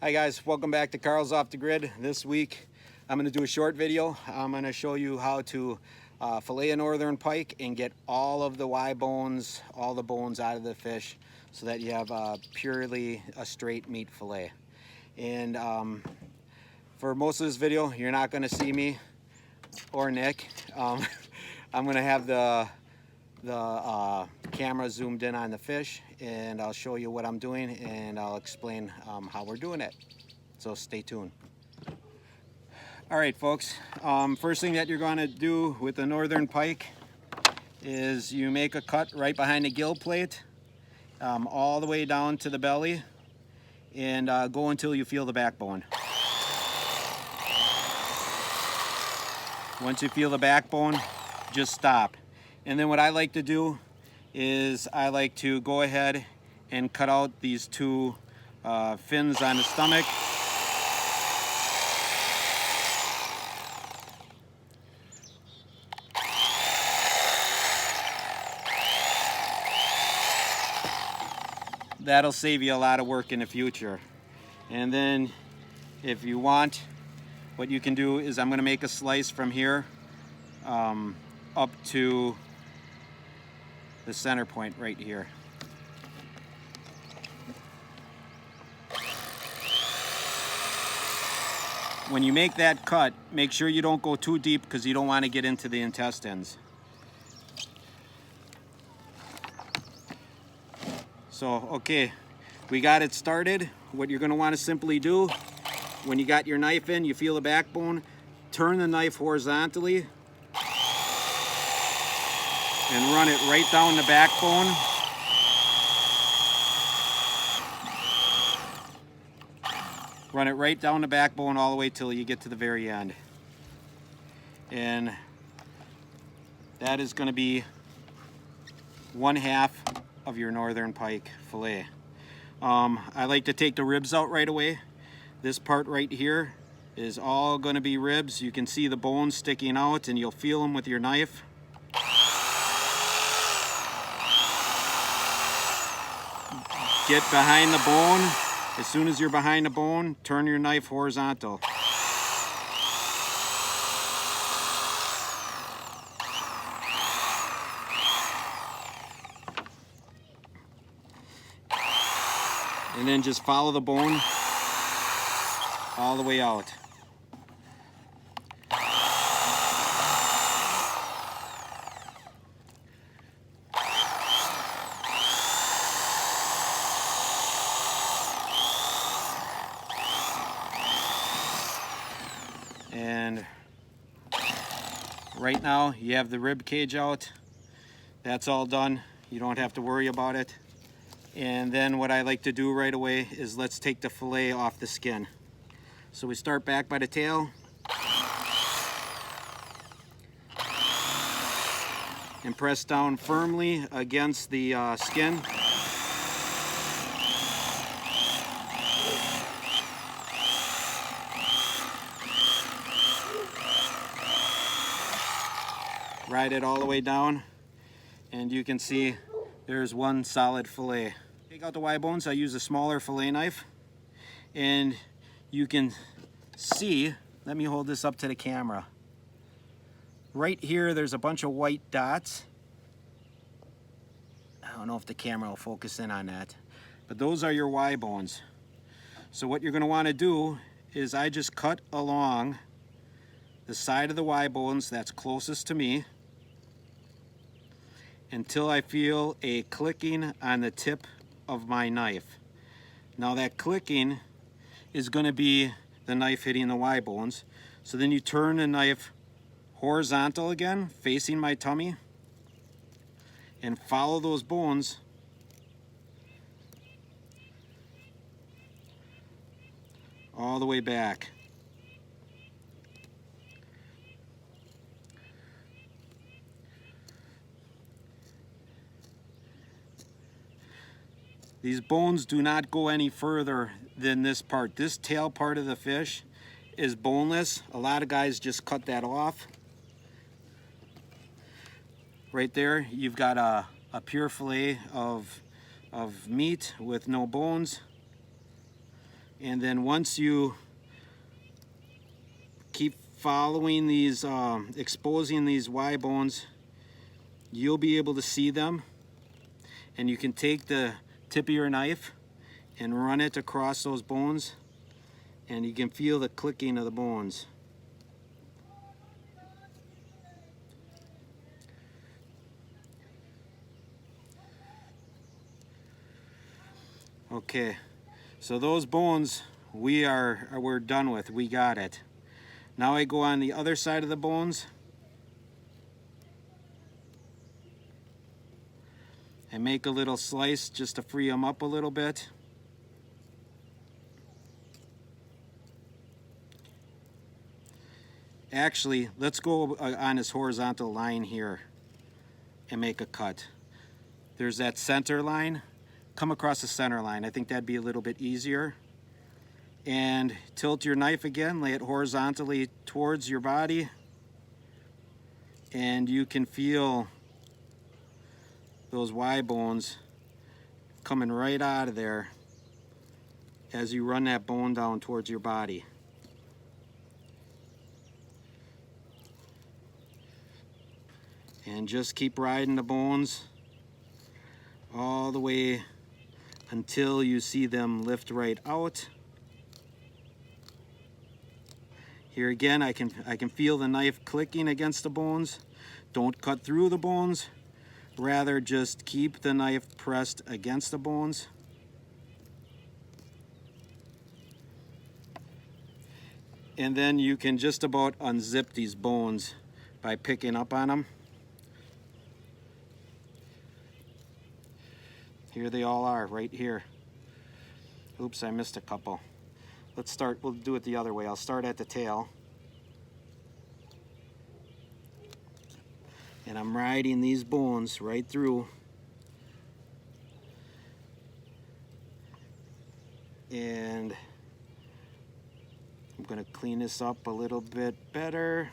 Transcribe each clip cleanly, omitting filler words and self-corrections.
Hi guys, welcome back to Carl's Off the Grid. This week I'm going to do a short video. I'm going to show you how to fillet a northern pike and get all of the Y bones, all the bones out of the fish so that you have purely a straight meat fillet. And for most of this video you're not going to see me or Nick. I'm going to have the camera zoomed in on the fish, and I'll show you what I'm doing, and I'll explain how we're doing it. So stay tuned. All right, folks. First thing that you're going to do with the northern pike is you make a cut right behind the gill plate, all the way down to the belly, and go until you feel the backbone. Once you feel the backbone, just stop. And then what I like to do is I like to go ahead and cut out these two fins on the stomach. That'll save you a lot of work in the future. And then if you want, what you can do is I'm going to make a slice from here up to the center point right here. When you make that cut, make sure you don't go too deep because you don't want to get into the intestines. So, okay, we got it started. What you're going to want to simply do, when you got your knife in, you feel the backbone, turn the knife horizontally and run it right down the backbone. Run it right down the backbone all the way till you get to the very end. And that is going to be 1/2 of your northern pike fillet. I like to take the ribs out right away. This part right here is all going to be ribs. You can see the bones sticking out and you'll feel them with your knife. Get behind the bone. As soon as you're behind the bone, turn your knife horizontal. And then just follow the bone all the way out. And right now you have the rib cage out. That's all done. You don't have to worry about it. And then what I like to do right away is let's take the fillet off the skin. So we start back by the tail and press down firmly against the skin. Ride it all the way down, and you can see there's one solid fillet. Take out the Y bones. I use a smaller fillet knife, and you can see, let me hold this up to the camera. Right here there's a bunch of white dots. I don't know if the camera will focus in on that, but those are your Y bones. So what you're going to want to do is I just cut along the side of the Y bones that's closest to me until I feel a clicking on the tip of my knife. Now that clicking is going to be the knife hitting the Y bones. So then you turn the knife horizontal again, facing my tummy, and follow those bones all the way back. These bones do not go any further than this part. This tail part of the fish is boneless. A lot of guys just cut that off. Right there, you've got a pure fillet of meat with no bones. And then once you keep following these, exposing these Y bones, you'll be able to see them. And you can take the tip of your knife and run it across those bones, and you can feel the clicking of the bones. Okay, so those bones we're done with. We got it. Now I go on the other side of the bones and make a little slice just to free them up a little bit. Actually, let's go on this horizontal line here and make a cut. There's that center line. Come across the center line. I think that'd be a little bit easier. And tilt your knife again, lay it horizontally towards your body, and you can feel those Y bones coming right out of there as you run that bone down towards your body. And just keep riding the bones all the way until you see them lift right out. Here again, I can feel the knife clicking against the bones. Don't cut through the bones. Rather, just keep the knife pressed against the bones. And then you can just about unzip these bones by picking up on them. Here they all are, right here. Oops, I missed a couple. We'll do it the other way. I'll start at the tail. And I'm riding these bones right through. And I'm gonna clean this up a little bit better.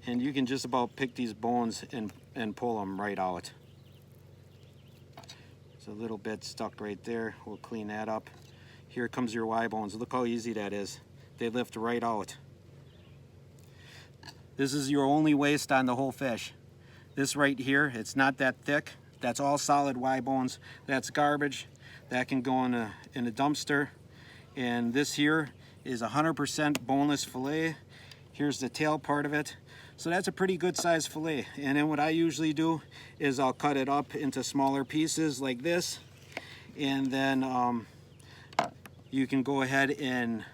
And you can just about pick these bones and pull them right out. There's a little bit stuck right there. We'll clean that up. Here comes your Y bones. Look how easy that is. They lift right out. This is your only waste on the whole fish. This right here, it's not that thick. That's all solid Y bones. That's garbage. That can go in a dumpster. And this here is 100% boneless fillet. Here's the tail part of it. So that's a pretty good size fillet. And then what I usually do is I'll cut it up into smaller pieces like this. And then you can go ahead and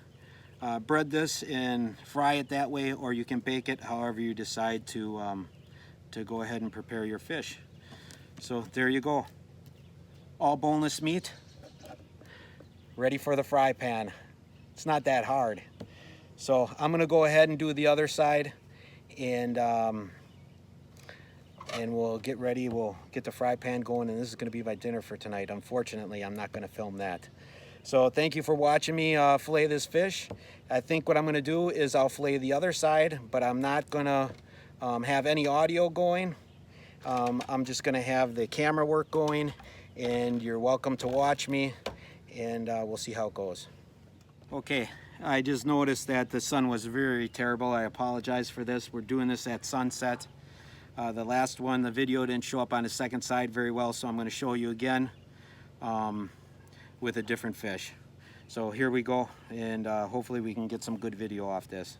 bread this and fry it that way, or you can bake it however you decide to go ahead and prepare your fish. So there you go. All boneless meat, ready for the fry pan. It's not that hard. So I'm gonna go ahead and do the other side, and we'll get ready. We'll get the fry pan going, and this is gonna be my dinner for tonight. Unfortunately, I'm not gonna film that. So thank you for watching me fillet this fish. I think what I'm gonna do is I'll fillet the other side, but I'm not gonna have any audio going. I'm just gonna have the camera work going, and you're welcome to watch me, and we'll see how it goes. Okay, I just noticed that the sun was very terrible. I apologize for this. We're doing this at sunset. The last one, the video didn't show up on the second side very well, so I'm gonna show you again. With a different fish. So here we go, and hopefully we can get some good video off this.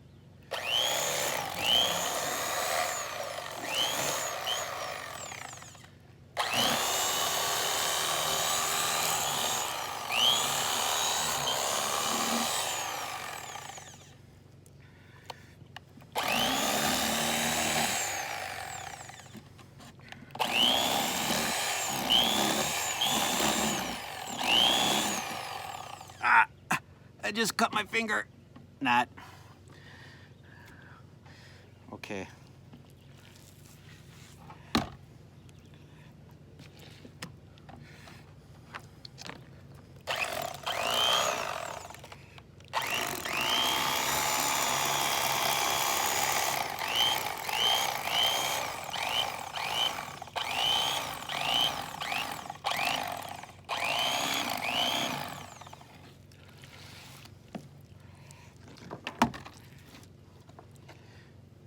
I just cut my finger. Not. Okay.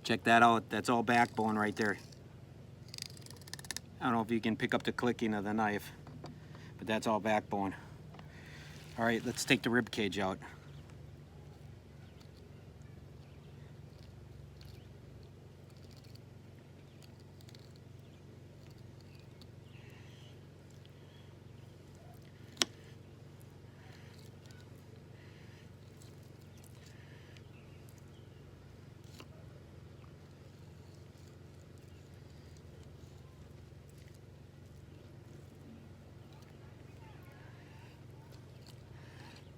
Check that out. That's all backbone right there. I don't know if you can pick up the clicking of the knife, but that's all backbone. All right, let's take the rib cage out.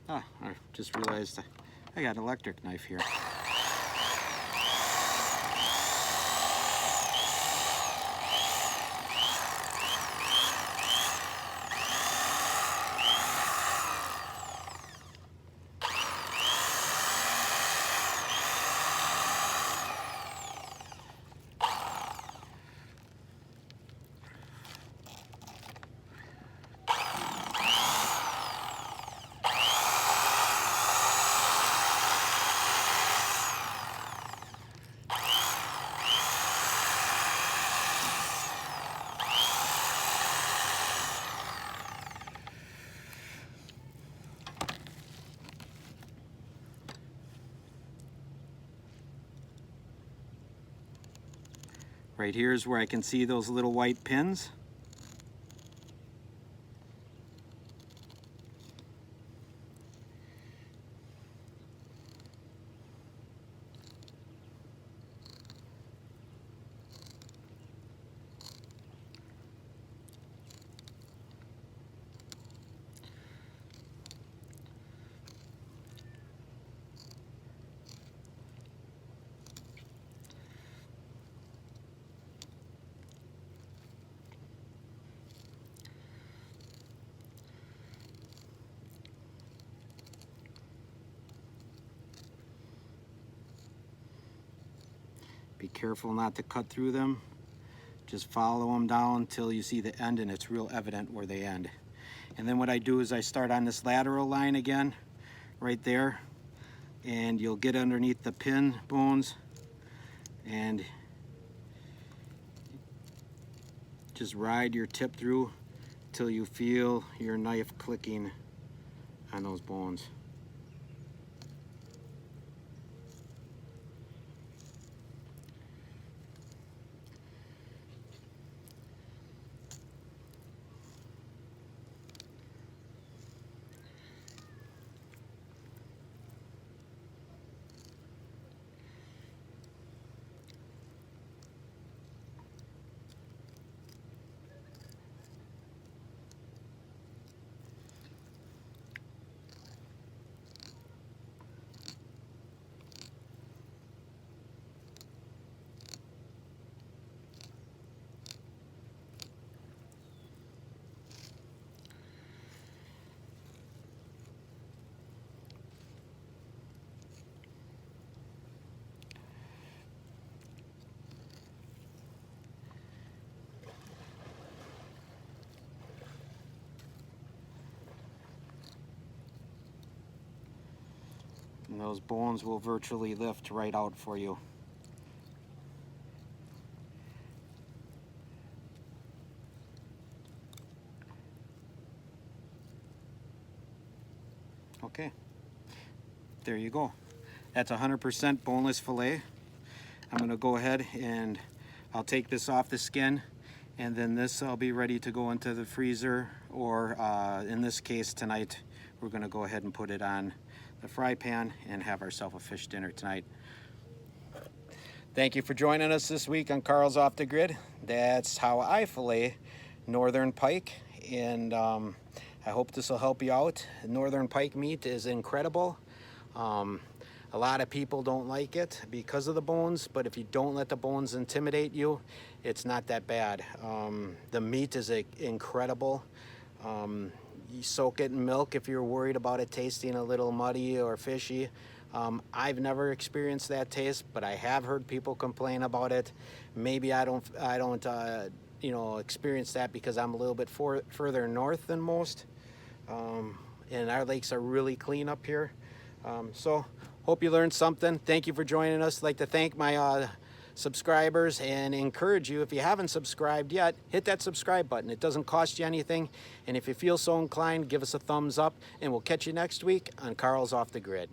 Ah, I just realized I got an electric knife here. Right here is where I can see those little white pins. Be careful not to cut through them. Just follow them down till you see the end and it's real evident where they end. And then what I do is I start on this lateral line again, right there, and you'll get underneath the pin bones and just ride your tip through till you feel your knife clicking on those bones. And those bones will virtually lift right out for you. Okay, there you go. That's 100% boneless filet. I'm gonna go ahead and I'll take this off the skin, and then this I'll be ready to go into the freezer, or in this case tonight, we're gonna go ahead and put it on the fry pan and have ourselves a fish dinner tonight. Thank you for joining us this week on Carl's Off the Grid. That's how I fillet northern pike, and I hope this will help you out. Northern pike meat is incredible. A lot of people don't like it because of the bones, but if you don't let the bones intimidate you, it's not that bad. The meat is incredible. You soak it in milk if you're worried about it tasting a little muddy or fishy. I've never experienced that taste, but I have heard people complain about it. Maybe I don't you know, experience that because I'm a little bit further north than most, and our lakes are really clean up here. So hope you learned something. Thank you for joining us. I'd like to thank my subscribers and encourage you, if you haven't subscribed yet, hit that subscribe button. It doesn't cost you anything. And if you feel so inclined, give us a thumbs up, and we'll catch you next week on Carl's Off the Grid.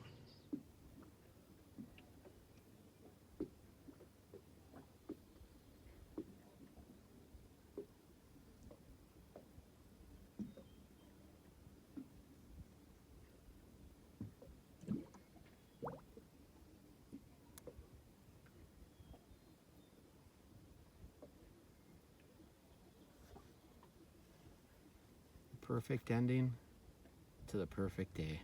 Perfect ending to the perfect day.